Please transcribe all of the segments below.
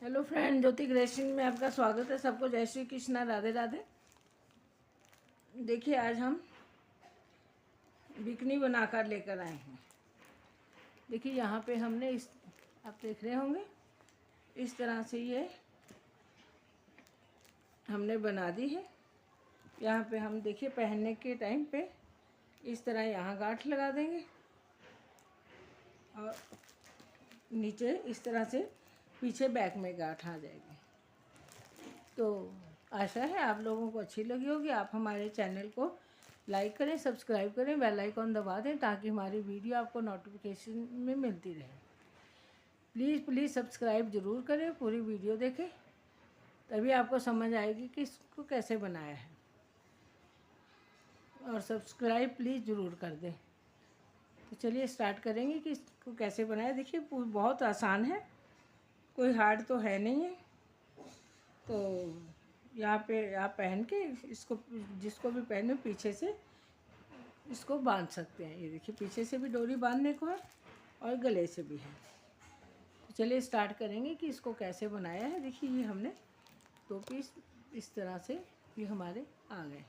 Hello friend, ज्योति creation में आपका स्वागत है। सबको जय श्री कृष्णा, राधे राधे। देखिए, आज हम बिकनी बनाकर लेकर आए हैं। देखिए, यहाँ पे हमने इस, आप देख रहे होंगे, इस तरह से ये हमने बना दी है। यहाँ पे हम देखिए पहनने के टाइम पे इस तरह यहाँ गांठ लगा देंगे और नीचे इस तरह से पीछे बैक में गांठ आ जाएगी। तो आशा है आप लोगों को अच्छी लगी होगी। आप हमारे चैनल को लाइक करें, सब्सक्राइब करें, बेल आइकॉन दबा दें ताकि हमारी वीडियो आपको नोटिफिकेशन में मिलती रहे। प्लीज़ सब्सक्राइब ज़रूर करें, पूरी वीडियो देखें, तभी आपको समझ आएगी कि इसको कैसे बनाया है। और सब्सक्राइब प्लीज़ ज़रूर कर दें। तो चलिए स्टार्ट करेंगे कि इसको कैसे बनाया। देखिए, बहुत आसान है, कोई हार्ड तो है नहीं है। तो यहाँ पे आप पहन के इसको, जिसको भी पहने पीछे से इसको बांध सकते हैं। ये देखिए, पीछे से भी डोरी बांधने को है और गले से भी है। तो चलिए स्टार्ट करेंगे कि इसको कैसे बनाया है। देखिए, ये हमने 2 पीस इस तरह से ये हमारे आ गए।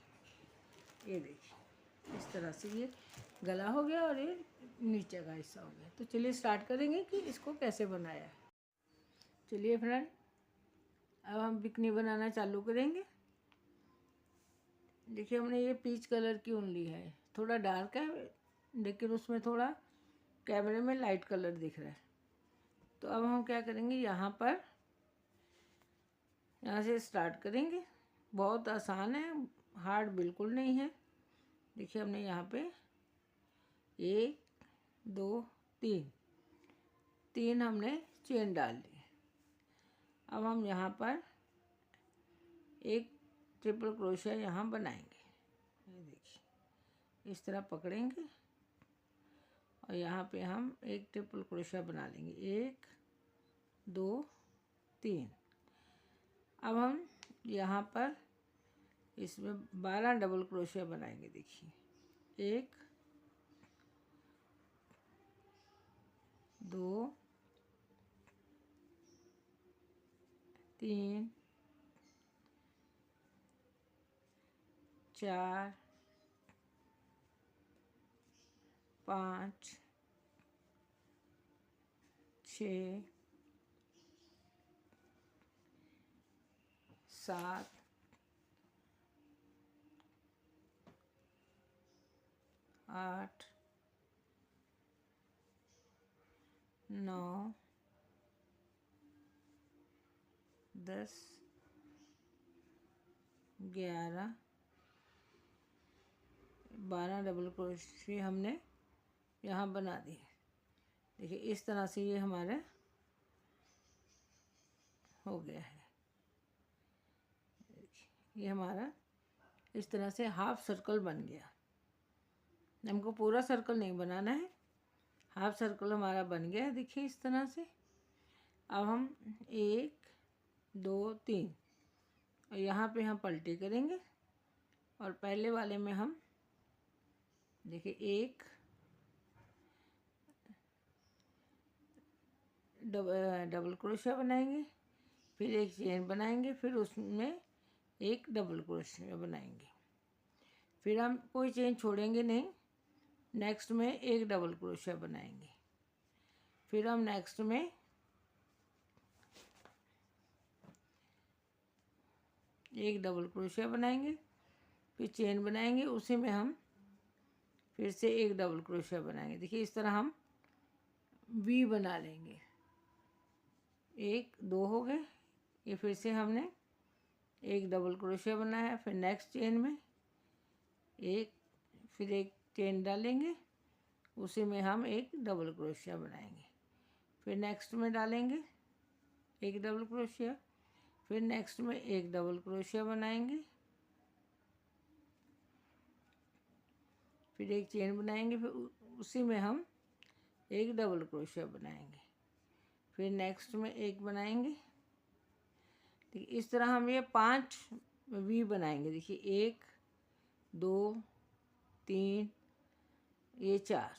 ये देखिए, इस तरह से ये गला हो गया और ये नीचे का हिस्सा हो गया। तो चलिए स्टार्ट करेंगे कि इसको कैसे बनाया है। चलिए फ्रेंड, अब हम बिकनी बनाना चालू करेंगे। देखिए, हमने ये पीच कलर की ऊन ली है, थोड़ा डार्क है लेकिन उसमें थोड़ा कैमरे में लाइट कलर दिख रहा है। तो अब हम क्या करेंगे, यहाँ से स्टार्ट करेंगे। बहुत आसान है, हार्ड बिल्कुल नहीं है। देखिए, हमने यहाँ पे 1 2 3 हमने चेन डाल ली। अब हम यहाँ पर एक ट्रिपल क्रोशिया यहाँ बनाएंगे। ये देखिए, इस तरह पकड़ेंगे और यहाँ पे हम एक ट्रिपल क्रोशिया बना लेंगे। 1 2 3। अब हम यहाँ पर इसमें 12 डबल क्रोशिया बनाएंगे। देखिए, 1 2 3 4 5 6 7 8 9 10 11 12 डबल क्रोशिया हमने यहाँ बना दिए। देखिए, इस तरह से ये हमारा हो गया है। ये हमारा इस तरह से हाफ सर्कल बन गया। हमको पूरा सर्कल नहीं बनाना है, हाफ सर्कल हमारा बन गया। देखिए, इस तरह से अब हम 1 2 3 और यहाँ पे हम पलटी करेंगे और पहले वाले में हम देखिए 1 डबल क्रोशिया बनाएंगे, फिर एक चेन बनाएंगे, फिर उसमें एक डबल क्रोशिया बनाएंगे, फिर हम कोई चेन छोड़ेंगे नहीं। नेक्स्ट में एक डबल क्रोशिया बनाएंगे, फिर हम नेक्स्ट में एक डबल क्रोशिया बनाएंगे, फिर चेन बनाएंगे, उसी में हम फिर से एक डबल क्रोशिया बनाएंगे। देखिए, इस तरह हम वी बना लेंगे। 1 2 हो गए। ये फिर से हमने एक डबल क्रोशिया बनाया, फिर नेक्स्ट चेन में फिर एक चेन डालेंगे, उसी में हम एक डबल क्रोशिया बनाएंगे, फिर नेक्स्ट में डालेंगे एक डबल क्रोशिया, फिर नेक्स्ट में एक डबल क्रोशिया बनाएंगे, फिर एक चेन बनाएंगे, फिर उसी में हम एक डबल क्रोशिया बनाएंगे, फिर नेक्स्ट में एक बनाएंगे। ठीक, इस तरह हम ये 5 वी बनाएंगे। देखिए, 1 2 3 ये 4।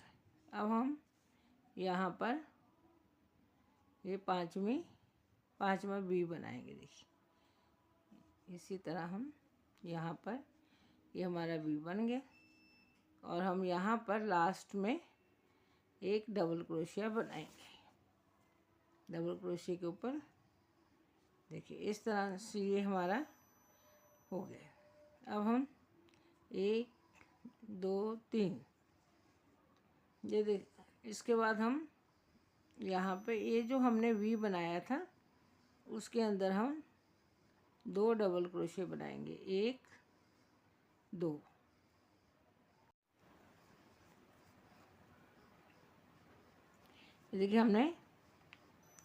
अब हम यहाँ पर ये 5वीं 5वां वी बनाएंगे। देखिए इसी तरह हम यहाँ पर ये हमारा वी बन गया और हम यहाँ पर लास्ट में एक डबल क्रोशिया बनाएंगे। डबल क्रोशिया के ऊपर देखिए इस तरह से ये हमारा हो गया। अब हम 1 2 3 ये देख, इसके बाद हम यहाँ पे ये जो हमने वी बनाया था उसके अंदर हम 2 डबल क्रोशिया बनाएंगे, 1 2। देखिए हमने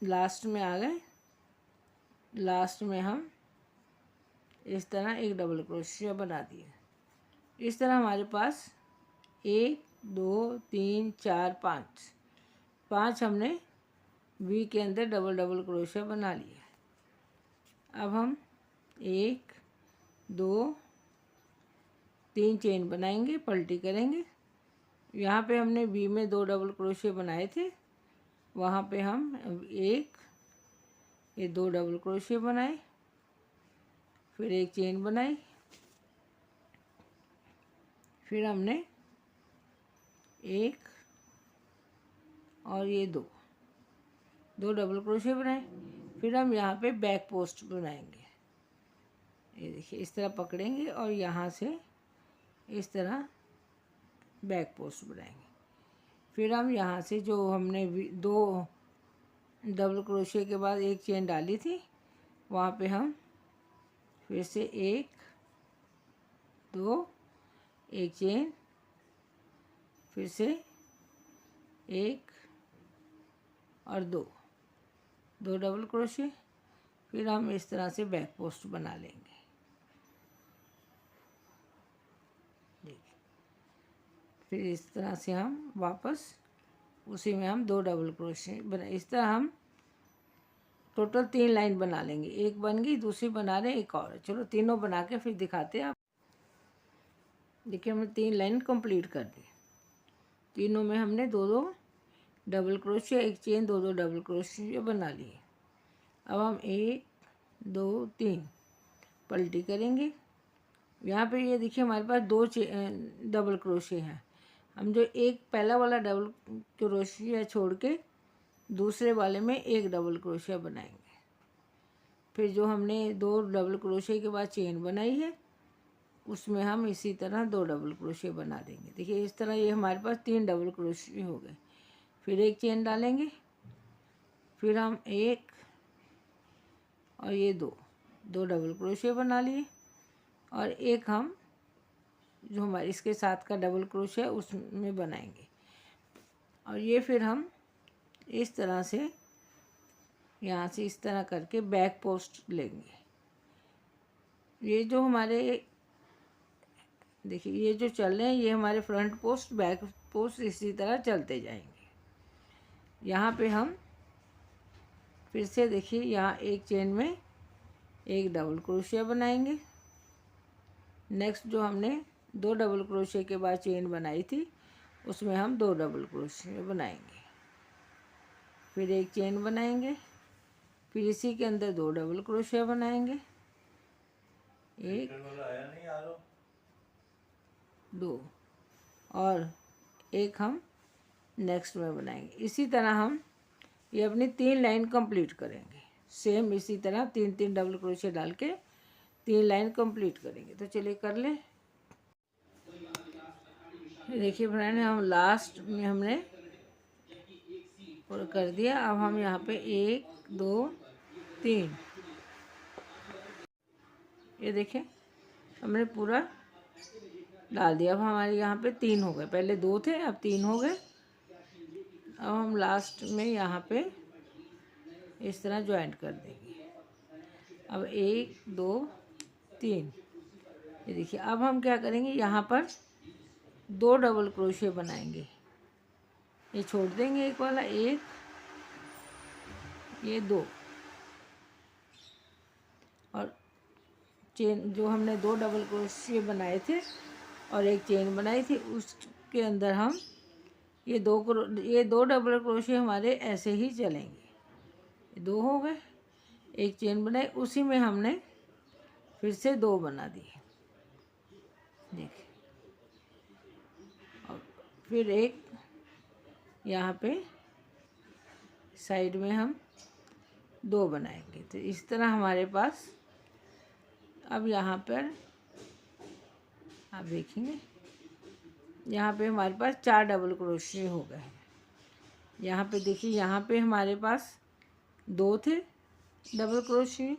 लास्ट में आ गए। लास्ट में हम इस तरह एक डबल क्रोशिया बना दिए। इस तरह हमारे पास 1 2 3 4 5 हमने वी के अंदर डबल डबल क्रोशिया बना लिया। अब हम 1 2 3 चेन बनाएंगे, पलटी करेंगे। यहाँ पे हमने वी में 2 डबल क्रोशिया बनाए थे, वहाँ पे हम ये 2 डबल क्रोशिया बनाए, फिर एक चेन बनाई, फिर हमने 1 और ये 2 डबल क्रोशिया बनाए। फिर हम यहाँ पे बैक पोस्ट बनाएंगे। ये देखिए इस तरह पकड़ेंगे और यहाँ से इस तरह बैक पोस्ट बनाएंगे। फिर हम यहाँ से जो हमने 2 डबल क्रोशिया के बाद एक चेन डाली थी, वहाँ पे हम फिर से 1 2 एक चेन, फिर से 1 और 2 डबल क्रोशिया। फिर हम इस तरह से बैक पोस्ट बना लेंगे। देखिए फिर इस तरह से हम वापस उसी में हम 2 डबल क्रोशिया बना। इस तरह हम टोटल 3 लाइन बना लेंगे। एक बन गई, दूसरी बना रहे, एक और। चलो तीनों बना के फिर दिखाते हैं आप। देखिए हमने 3 लाइन कंप्लीट कर दी। तीनों में हमने 2 डबल क्रोशिया, एक चेन, 2 डबल क्रोशिया बना लिए। अब हम 1 2 3 पलटी करेंगे। यहाँ पे ये देखिए हमारे पास 2 डबल क्रोशिया हैं। हम जो एक पहला वाला डबल क्रोशिया छोड़ के दूसरे वाले में एक डबल क्रोशिया बनाएंगे। फिर जो हमने 2 डबल क्रोशिया के बाद चेन बनाई है उसमें हम इसी तरह 2 डबल क्रोशिया बना देंगे। देखिए इस तरह ये हमारे पास 3 डबल क्रोशिया हो गए। फिर एक चेन डालेंगे, फिर हम 1 और ये 2 डबल क्रोशिया बना लिए और एक हम जो हमारे इसके साथ का डबल क्रोशिया उसमें बनाएंगे। और ये फिर हम इस तरह से यहाँ से इस तरह करके बैक पोस्ट लेंगे। ये जो हमारे देखिए ये जो चल रहे हैं ये हमारे फ्रंट पोस्ट बैक पोस्ट इसी तरह चलते जाएंगे। यहाँ पे हम फिर से देखिए यहाँ एक चेन में एक डबल क्रोशिया बनाएंगे। नेक्स्ट जो हमने 2 डबल क्रोशिया के बाद चेन बनाई थी उसमें हम 2 डबल क्रोशिया बनाएंगे, फिर एक चेन बनाएंगे, फिर इसी के अंदर 2 डबल क्रोशिया बनाएंगे, 1 2 और एक हम नेक्स्ट में बनाएंगे। इसी तरह हम ये अपनी 3 लाइन कंप्लीट करेंगे। सेम इसी तरह 3 डबल क्रोशिया डाल के 3 लाइन कंप्लीट करेंगे। तो चलिए कर लें। देखिए फ्रेंड हम लास्ट में हमने पूरा कर दिया। अब हम यहाँ पे 1 2 3 ये देखिए हमने पूरा डाल दिया। अब हमारे यहाँ पे 3 हो गए, पहले 2 थे अब 3 हो गए। अब हम लास्ट में यहाँ पे इस तरह ज्वाइंट कर देंगे। अब 1 2 3 ये देखिए। अब हम क्या करेंगे, यहाँ पर 2 डबल क्रोशिया बनाएंगे। ये छोड़ देंगे एक वाला, 1 ये 2 और चेन जो हमने 2 डबल क्रोशिया बनाए थे और एक चेन बनाई थी उसके अंदर हम ये 2 डबल क्रोशिया हमारे ऐसे ही चलेंगे। 2 हो गए। एक चेन बनाई, उसी में हमने फिर से 2 बना दिए, देखिए। और फिर एक यहाँ पे साइड में हम 2 बनाएंगे। तो इस तरह हमारे पास अब यहाँ पर आप देखेंगे, यहाँ पे हमारे पास 4 डबल क्रोशिया हो गए हैं। यहाँ पे देखिए, यहाँ पे हमारे पास 2 थे डबल क्रोशिया,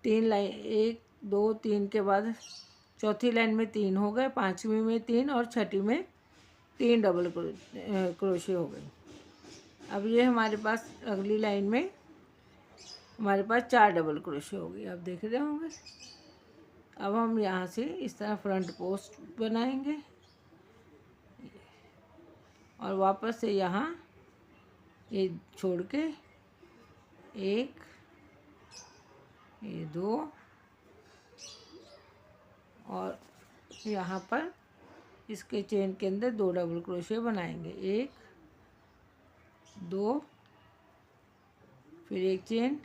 3 लाइन, 1 2 3 के बाद चौथी लाइन में 3 हो गए, पांचवी में 3 और छठी में 3 डबल क्रोशिया हो गई। अब ये हमारे पास अगली लाइन में हमारे पास 4 डबल क्रोशिया हो गई, आप देख रहे होंगे। अब हम यहाँ से इस तरह फ्रंट पोस्ट बनाएंगे और वापस से यहाँ ये छोड़ के 1, ये 2 और यहाँ पर इसके चेन के अंदर 2 डबल क्रोशिया बनाएंगे, 1 2, फिर एक चेन,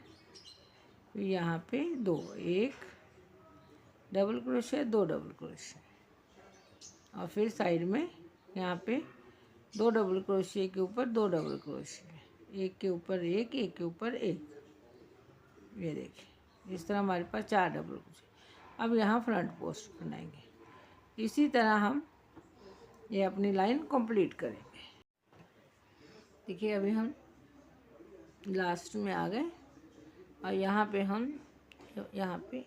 फिर यहाँ पे 2, 1 डबल क्रोशिया, 2 डबल क्रोशिया, और फिर साइड में यहाँ पे 2 डबल क्रोशिया के ऊपर 2 डबल क्रोशिया, एक के ऊपर एक, एक के ऊपर एक। ये देखिए, इस तरह हमारे पास 4 डबल क्रोशिया। अब यहाँ फ्रंट पोस्ट बनाएंगे। इसी तरह हम ये अपनी लाइन कंप्लीट करेंगे। देखिए, अभी हम लास्ट में आ गए और यहाँ पे हम यहाँ पे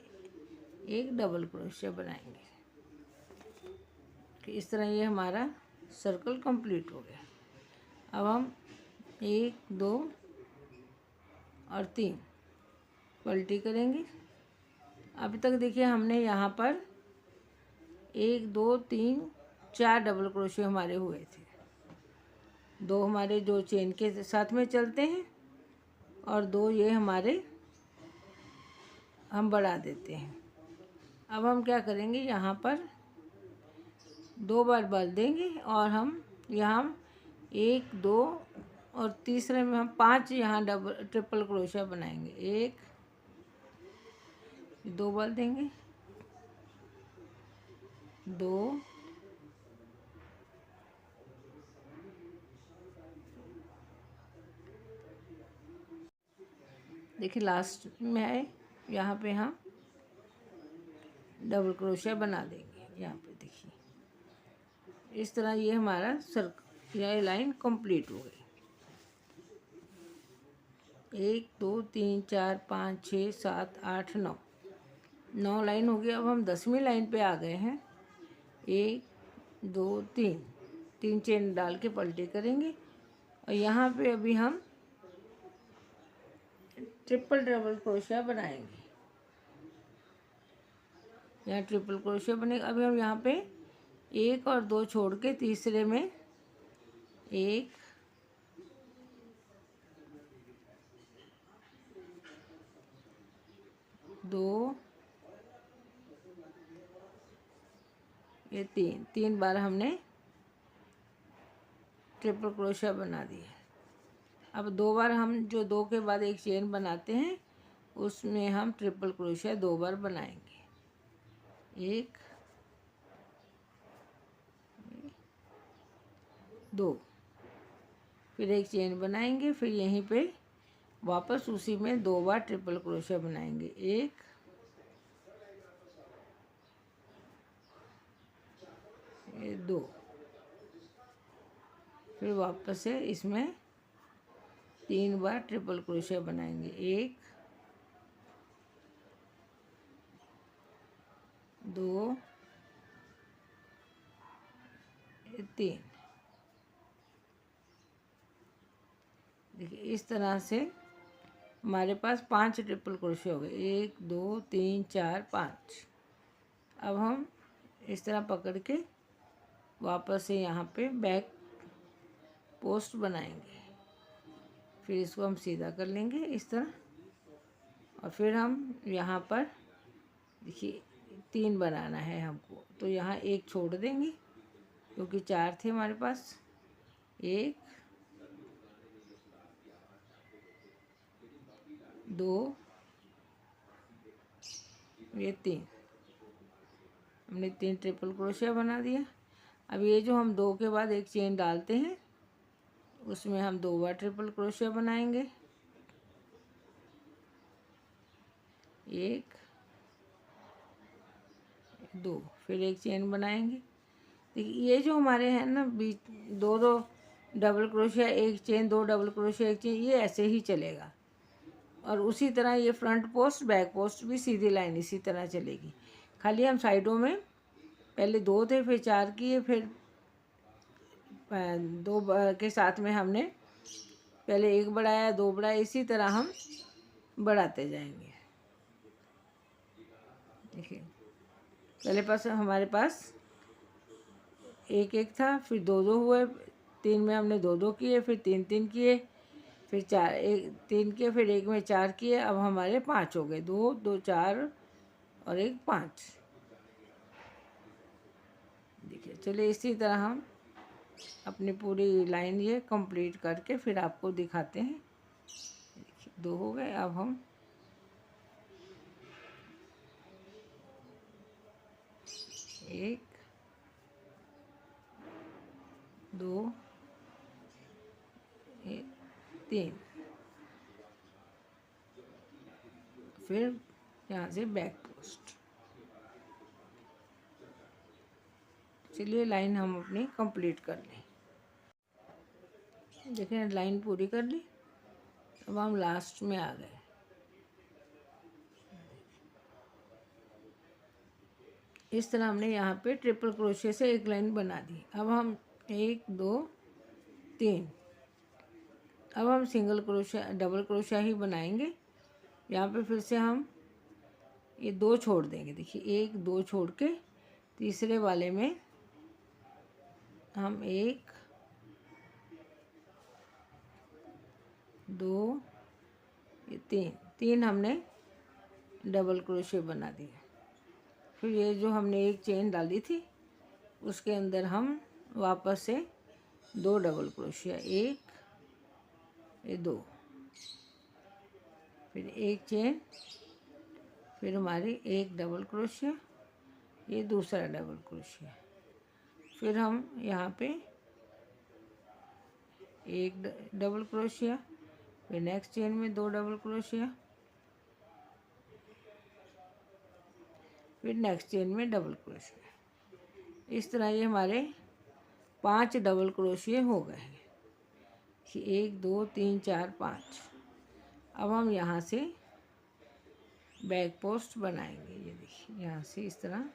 एक डबल क्रोशिया बनाएंगे। तो इस तरह ये हमारा सर्कल कंप्लीट हो गया। अब हम 1 2 और 3 पलटी करेंगे। अभी तक देखिए हमने यहाँ पर 1 2 3 4 डबल क्रोशिया हमारे हुए थे। 2 हमारे जो चेन के साथ में चलते हैं और 2 ये हमारे हम बढ़ा देते हैं। अब हम क्या करेंगे, यहाँ पर 2 बार बल देंगे और हम यहाँ 1 2 और तीसरे में हम 5 यहाँ ट्रिपल क्रोशिया बनाएंगे। 1 2 बल देंगे, 2 देखिए लास्ट में आए, यहाँ पे हम डबल क्रोशिया बना देंगे। यहाँ पे देखिए, इस तरह ये हमारा सर्कल, यह लाइन कंप्लीट हो गई। 1 2 3 4 5 6 7 8 9 लाइन हो गई। अब हम 10वीं लाइन पे आ गए हैं। 1 2 3 चेन डाल के पलटी करेंगे और यहाँ पे अभी हम ट्रिपल डबल क्रोशिया बनाएंगे। यहाँ ट्रिपल क्रोशिया बनेगा। अभी हम यहाँ पे 1 और 2 छोड़ के तीसरे में 1 2 ये 3 बार हमने ट्रिपल क्रोशिया बना दिया। अब 2 बार हम जो 2 के बाद एक चेन बनाते हैं उसमें हम ट्रिपल क्रोशिया 2 बार बनाएंगे। 1 2, फिर एक चेन बनाएंगे, फिर यहीं पे वापस उसी में 2 बार ट्रिपल क्रोशिया बनाएंगे। 1 2, फिर वापस से इसमें 3 बार ट्रिपल क्रोशिया बनाएंगे। 1 2 3। देखिए, इस तरह से हमारे पास 5 ट्रिपल क्रोशिया हो गए। 1 2 3 4 5। अब हम इस तरह पकड़ के वापस से यहाँ पे बैक पोस्ट बनाएंगे। फिर इसको हम सीधा कर लेंगे इस तरह, और फिर हम यहाँ पर देखिए 3 बनाना है हमको, तो यहाँ 1 छोड़ देंगे क्योंकि 4 थे हमारे पास। 1 2 ये 3 हमने 3 ट्रिपल क्रोशिया बना दिया। अब ये जो हम 2 के बाद एक चेन डालते हैं उसमें हम 2 बार ट्रिपल क्रोशिया बनाएंगे। 1 2, फिर एक चेन बनाएंगे। देखिए ये जो हमारे हैं ना बीच 2 डबल क्रोशिया, एक चेन, 2 डबल क्रोशिया, एक चेन, ये ऐसे ही चलेगा। और उसी तरह ये फ्रंट पोस्ट बैक पोस्ट भी सीधी लाइन इसी तरह चलेगी। खाली हम साइडों में पहले 2 थे, फिर 4 किए, फिर 2 के साथ में हमने पहले 1 बढ़ाया, 2 बढ़ाया, इसी तरह हम बढ़ाते जाएंगे। देखिए पहले हमारे पास 1 1 था, फिर 2 2 हुए, 3 में हमने 2 2 किए, फिर 3 3 किए, फिर 4 1 3 किए, फिर 1 में 4 किए। अब हमारे 5 हो गए, 2 2 4 और 1 5। देखिए चलिए इसी तरह हम अपनी पूरी लाइन ये कंप्लीट करके फिर आपको दिखाते हैं। देखिए 2 हो गए। अब हम 1 2 3, फिर यहाँ से बैक पोस्ट। चलिए लाइन हम अपनी कंप्लीट कर लें। देखिए लाइन पूरी कर ली। अब हम लास्ट में आ गए। इस तरह हमने यहाँ पे ट्रिपल क्रोशिया से एक लाइन बना दी। अब हम 1 2 3, अब हम सिंगल क्रोशिया डबल क्रोशिया ही बनाएंगे। यहाँ पे फिर से हम ये 2 छोड़ देंगे। देखिए 1 2 छोड़ के तीसरे वाले में हम 1 2 3 हमने डबल क्रोशिया बना दिया। फिर ये जो हमने एक चेन डाली थी उसके अंदर हम वापस से 2 डबल क्रोशिया, 1 ये 2, फिर एक चेन, फिर हमारी 1 डबल क्रोशिया, ये दूसरा डबल क्रोशिया, फिर हम यहाँ पे 1 डबल क्रोशिया, फिर नेक्स्ट चेन में 2 डबल क्रोशिया, फिर नेक्स्ट चेन में डबल क्रोशिया। इस तरह ये हमारे 5 डबल क्रोशिया हो गए हैं। 1 2 3 4 5। अब हम यहाँ से बैक पोस्ट बनाएंगे। ये देखिए यहाँ से इस तरह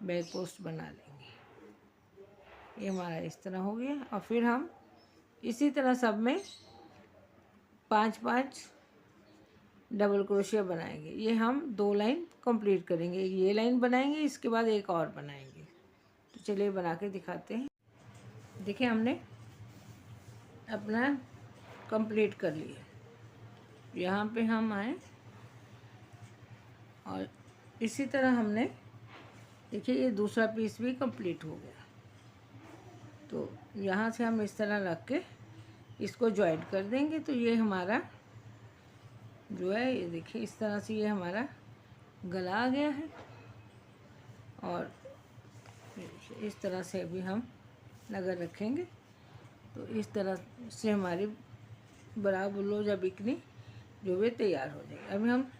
बैक पोस्ट बना लेंगे। ये हमारा इस तरह हो गया। और फिर हम इसी तरह सब में 5 5 डबल क्रोशिया बनाएंगे। ये हम 2 लाइन कंप्लीट करेंगे। ये लाइन बनाएंगे, इसके बाद एक और बनाएंगे। तो चलिए बना के दिखाते हैं। देखिए हमने अपना कंप्लीट कर लिया। यहाँ पे हम आए और इसी तरह हमने देखिए ये दूसरा पीस भी कंप्लीट हो गया। तो यहाँ से हम इस तरह रख के इसको जॉइंट कर देंगे। तो ये हमारा जो है ये देखिए इस तरह से ये हमारा गला आ गया है। और इस तरह से भी हम अगर रखेंगे तो इस तरह से हमारी बड़ा ब्लाउज या बिकनी जो भी तैयार हो जाएगी। अभी हम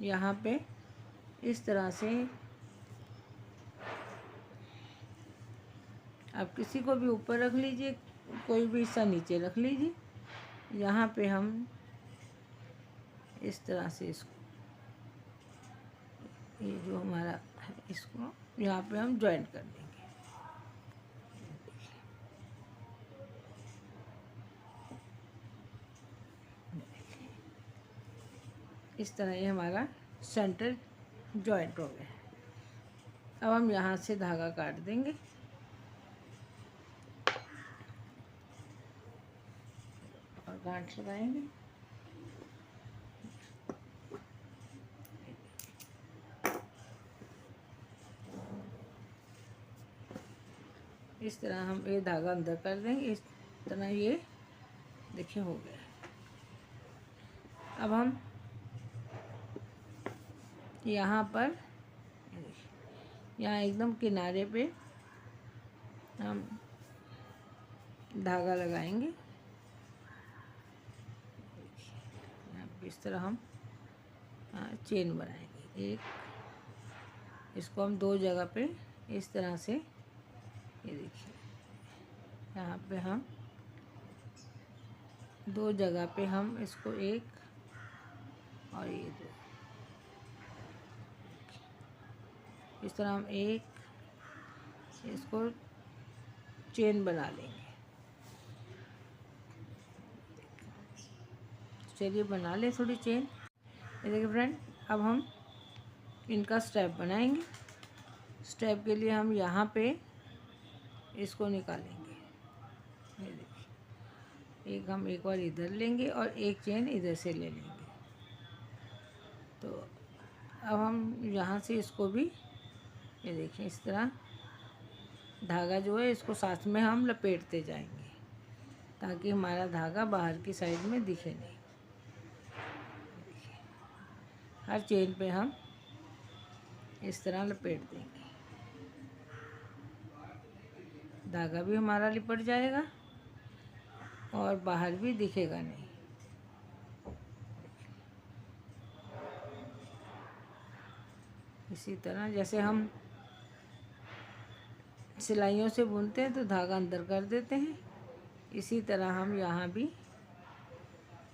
यहाँ पे इस तरह से आप किसी को भी ऊपर रख लीजिए, कोई भी हिस्सा नीचे रख लीजिए। यहाँ पे हम इस तरह से इसको ये जो हमारा है इसको यहाँ पे हम जॉइंट कर देंगे। इस तरह ये हमारा सेंटर जॉइंट हो गया। अब हम यहाँ से धागा काट देंगे और गांठ लगाएंगे। इस तरह हम ये धागा अंदर कर देंगे। इस तरह ये देखिए हो गया। अब हम यहाँ पर, यहाँ एकदम किनारे पे हम धागा लगाएंगे। यहाँ पे इस तरह हम चेन बनाएंगे। एक, इसको हम दो जगह पे इस तरह से, ये देखिए यहाँ पे हम दो जगह पे हम इसको एक और ये दो, इस तरह हम एक इसको चेन बना लेंगे। चलिए बना ले थोड़ी चेन। ये देखिए फ्रेंड, अब हम इनका स्टेप बनाएंगे। स्टेप के लिए हम यहाँ पे इसको निकालेंगे। ये देखिए, एक हम एक बार इधर लेंगे और एक चेन इधर से ले लेंगे। तो अब हम यहाँ से इसको भी, ये देखिए इस तरह धागा जो है इसको साथ में हम लपेटते जाएंगे ताकि हमारा धागा बाहर की साइड में दिखे नहीं। हर चेन पे हम इस तरह लपेट देंगे, धागा भी हमारा लिपट जाएगा और बाहर भी दिखेगा नहीं। इसी तरह जैसे हम सिलाइयों से बुनते हैं तो धागा अंदर कर देते हैं, इसी तरह हम यहाँ भी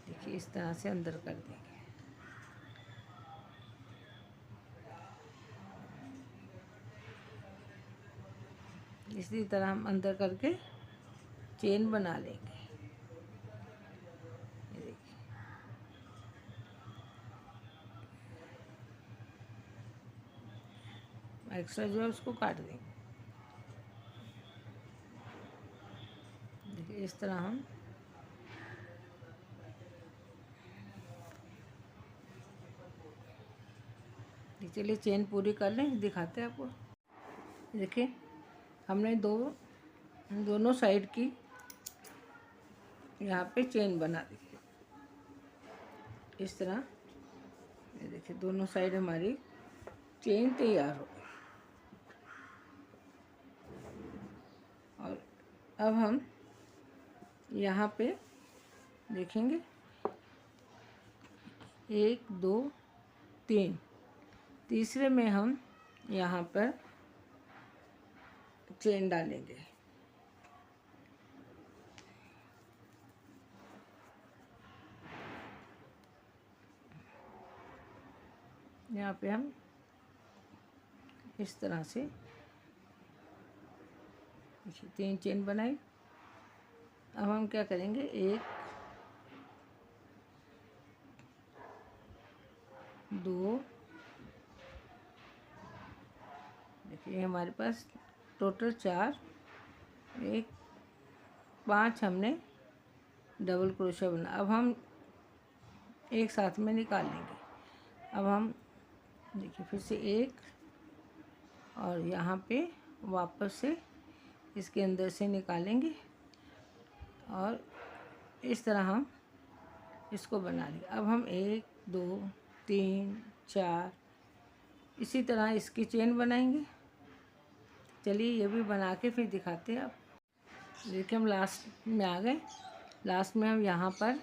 देखिए इस तरह से अंदर कर देंगे। इसी तरह हम अंदर करके चेन बना लेंगे। ये देखिए, एक्स्ट्रा जो है उसको काट देंगे। देखिए इस तरह हम चलिए चेन पूरी कर लें, दिखाते हैं आपको। देखिए हमने दोनों साइड की यहाँ पे चेन बना दी इस तरह। ये देखिए दोनों साइड हमारी चेन तैयार हो गई। और अब हम यहाँ पे देखेंगे 1 2 3, तीसरे में हम यहाँ पर चेन डालेंगे। यहाँ पे हम इस तरह से 3 चेन बनाई। अब हम क्या करेंगे, 1 2, देखिए हमारे पास टोटल 4, 1 5 हमने डबल क्रोशा बना। अब हम एक साथ में निकाल लेंगे। अब हम देखिए फिर से 1 और यहाँ पे वापस से इसके अंदर से निकालेंगे और इस तरह हम इसको बना लेंगे। अब हम 1 2 3 4 इसी तरह इसकी चेन बनाएंगे। चलिए ये भी बना के फिर दिखाते हैं। अब देखिए हम लास्ट में आ गए। लास्ट में हम यहाँ पर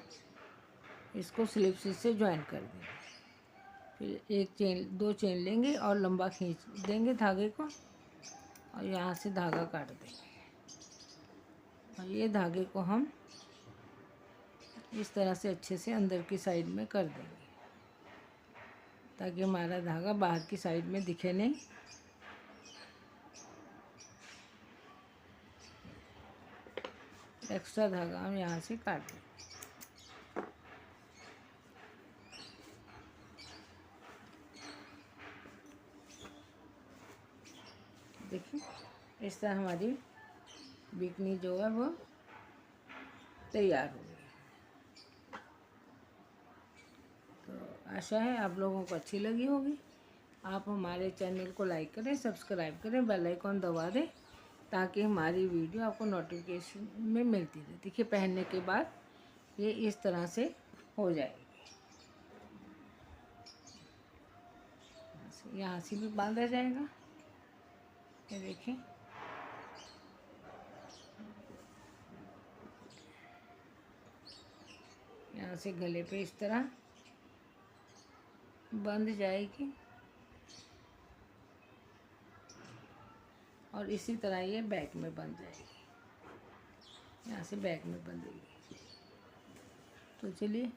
इसको स्लिप स्टिच से ज्वाइन कर देंगे। फिर एक चेन 2 चेन लेंगे और लंबा खींच देंगे धागे को और यहाँ से धागा काट देंगे। और ये धागे को हम इस तरह से अच्छे से अंदर की साइड में कर देंगे ताकि हमारा धागा बाहर की साइड में दिखे नहीं। एक्स्ट्रा धागा हम यहाँ से काट देंगे। देखिए इस तरह हमारी बिकनी जो है वो तैयार हो गई। तो आशा है आप लोगों को अच्छी लगी होगी। आप हमारे चैनल को लाइक करें, सब्सक्राइब करें, बेल आइकॉन दबा दें ताकि हमारी वीडियो आपको नोटिफिकेशन में मिलती रहे। देखिए पहनने के बाद ये इस तरह से हो जाएगी। यहाँ से भी बांधा जाएगा। ये देखें, यहाँ से गले पे इस तरह बंध जाएगी और इसी तरह ये बैक में बंध जाएगी, यहाँ से बैक में बंधेगी। तो चलिए